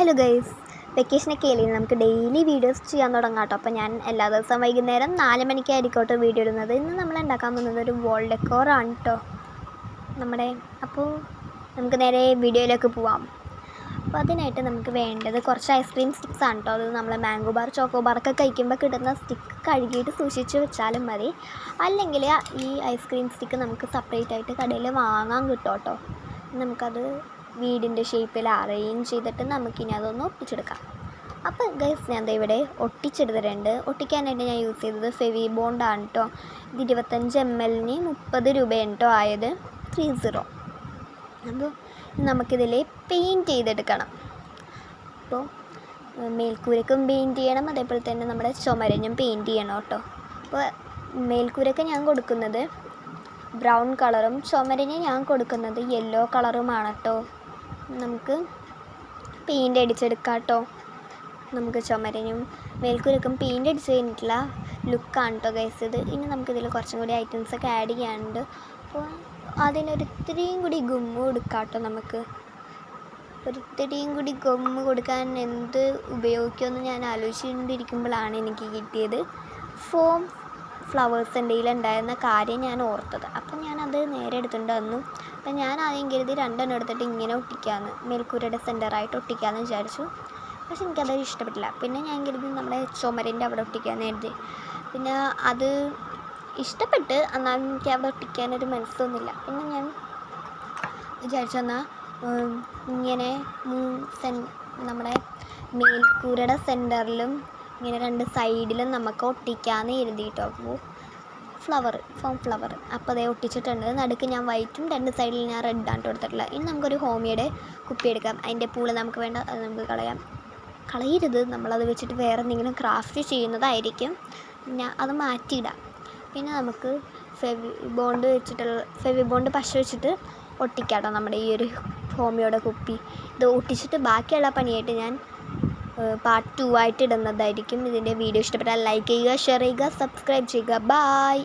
Hello guys, വെക്കേഷനൊക്കെ അല്ലേ, നമുക്ക് ഡെയിലി വീഡിയോസ് ചെയ്യാൻ തുടങ്ങാം കേട്ടോ. അപ്പോൾ ഞാൻ എല്ലാ ദിവസവും വൈകുന്നേരം 4 മണിക്കായിരിക്കോട്ടോ വീഡിയോ ഇടുന്നത്. ഇന്ന് നമ്മൾ ഉണ്ടാക്കാൻ പോകുന്നത് ഒരു വോൾ ഡെക്കോറാണ് കേട്ടോ നമ്മുടെ. അപ്പോൾ നമുക്ക് നേരെ വീഡിയോയിലേക്ക് പോവാം. അപ്പോൾ അതിനായിട്ട് നമുക്ക് വേണ്ടത് കുറച്ച് ഐസ്ക്രീം സ്റ്റിക്സ് ആണ് കേട്ടോ. അത് നമ്മൾ മാംഗോ ബാർ, ചോക്കോ ബാറൊക്കെ കഴിക്കുമ്പോൾ കിട്ടുന്ന സ്റ്റിക്ക് കഴുകിയിട്ട് സൂക്ഷിച്ച് വെച്ചാലും മതി. അല്ലെങ്കിൽ ഈ ഐസ്ക്രീം സ്റ്റിക്ക് നമുക്ക് സെപ്പറേറ്റ് ആയിട്ട് കടയിൽ വാങ്ങാൻ കിട്ടും കേട്ടോ. നമുക്കത് വീടിൻ്റെ ഷേപ്പിൽ അറേഞ്ച് ചെയ്തിട്ട് നമുക്കിനി അതൊന്ന് ഒട്ടിച്ചെടുക്കാം. അപ്പോൾ ഗൈസ്, ഞാൻ ഇവിടെ ഒട്ടിച്ചെടുത്തിട്ടുണ്ട്. ഒട്ടിക്കാനായിട്ട് ഞാൻ യൂസ് ചെയ്തത് ഫെവി ബോണ്ടാണ് കേട്ടോ. ഇത് 25 ml 30 രൂപയാണ് കേട്ടോ ആയത്, 30. അപ്പോൾ നമുക്കിതിൽ പെയിൻറ്റ് ചെയ്തെടുക്കണം. അപ്പോൾ മേൽക്കൂരക്കും പെയിൻറ്റ് ചെയ്യണം, അതേപോലെ തന്നെ നമ്മുടെ ചുമരിനും പെയിൻറ്റ് ചെയ്യണം കേട്ടോ. അപ്പോൾ മേൽക്കൂരക്ക് ഞാൻ കൊടുക്കുന്നത് ബ്രൗൺ കളറും ചുമരിന് ഞാൻ കൊടുക്കുന്നത് യെല്ലോ കളറുമാണ് കേട്ടോ. നമുക്ക് പെയിൻ്റ് അടിച്ചെടുക്കാം കേട്ടോ. നമുക്ക് ചുമരിനും മേൽക്കൂരക്കും പെയിൻ്റ് അടിച്ച് കഴിഞ്ഞിട്ടുള്ള ലുക്കാണ് കേട്ടോ ഗൈസ് ഇത്. ഇനി നമുക്കിതിൽ കുറച്ചും കൂടി ഐറ്റംസൊക്കെ ആഡ് ചെയ്യാനുണ്ട്. അപ്പോൾ അതിനൊരിത്തിരിയും കൂടി ഗമ്മ് കൊടുക്കാം കേട്ടോ. നമുക്ക് ഒരിത്തിരിയും കൂടി ഗമ്മ് കൊടുക്കാൻ എന്ത് ഉപയോഗിക്കുമെന്ന് ഞാൻ ആലോചിച്ചുകൊണ്ടിരിക്കുമ്പോഴാണ് എനിക്ക് കിട്ടിയത് ഫോം ഫ്ലവേഴ്സ് എൻ്റെ ഉണ്ടായിരുന്ന കാര്യം ഞാൻ ഓർത്തത്. അപ്പം ഞാനത് നേരെ എടുത്തുകൊണ്ട് വന്നു. അപ്പം ഞാൻ ആദ്യം കരുതി 2 എടുത്തിട്ട് ഇങ്ങനെ ഒട്ടിക്കാമെന്ന്, മേൽക്കൂരയുടെ സെൻറ്ററായിട്ട് ഒട്ടിക്കാമെന്ന് വിചാരിച്ചു. പക്ഷെ എനിക്കത് ഇഷ്ടപ്പെട്ടില്ല. പിന്നെ ഞാൻ കരുതി നമ്മുടെ ചുമരിൻ്റെ അവിടെ ഒട്ടിക്കാമെന്ന് കരുതി. പിന്നെ അത് ഇഷ്ടപ്പെട്ട്, എന്നാൽ എനിക്ക് അവിടെ ഒട്ടിക്കാനൊരു മനസ്സൊന്നുമില്ല. പിന്നെ ഞാൻ വിചാരിച്ചെന്നാൽ ഇങ്ങനെ നമ്മുടെ മേൽക്കൂരയുടെ സെൻറ്ററിലും ഇങ്ങനെ 2 സൈഡിലും നമുക്ക് ഒട്ടിക്കാമെന്ന് എഴുതിയിട്ടോ. അപ്പോൾ ഫോം ഫ്ലവർ അപ്പോൾ അതേ ഒട്ടിച്ചിട്ടുണ്ട്. നടുക്ക് ഞാൻ വൈറ്റും 2 സൈഡിൽ ഞാൻ റെഡാണ് കൊടുത്തിട്ടുള്ളത്. ഇനി നമുക്കൊരു ഹോമിയുടെ കുപ്പി എടുക്കാം. അതിൻ്റെ പൂള് നമുക്ക് വേണ്ട, അത് നമുക്ക് കളയരുത്. നമ്മളത് വെച്ചിട്ട് വേറെ എന്തെങ്കിലും ക്രാഫ്റ്റ് ചെയ്യുന്നതായിരിക്കും. അത് മാറ്റിയിടാം. പിന്നെ നമുക്ക് ഫെവി ബോണ്ട് പശ വെച്ചിട്ട് ഒട്ടിക്കാട്ടോ നമ്മുടെ ഈ ഒരു ഹോമിയോയുടെ കുപ്പി. ഇത് ഒട്ടിച്ചിട്ട് ബാക്കിയുള്ള പണിയായിട്ട് ഞാൻ പാർട്ട് 2 ആയിട്ട് ഇടുന്നതായിരിക്കും. ഇതിൻ്റെ വീഡിയോ ഇഷ്ടപ്പെട്ടാൽ ലൈക്ക് ചെയ്യുക, ഷെയർ ചെയ്യുക, സബ്സ്ക്രൈബ് ചെയ്യുക. ബൈ.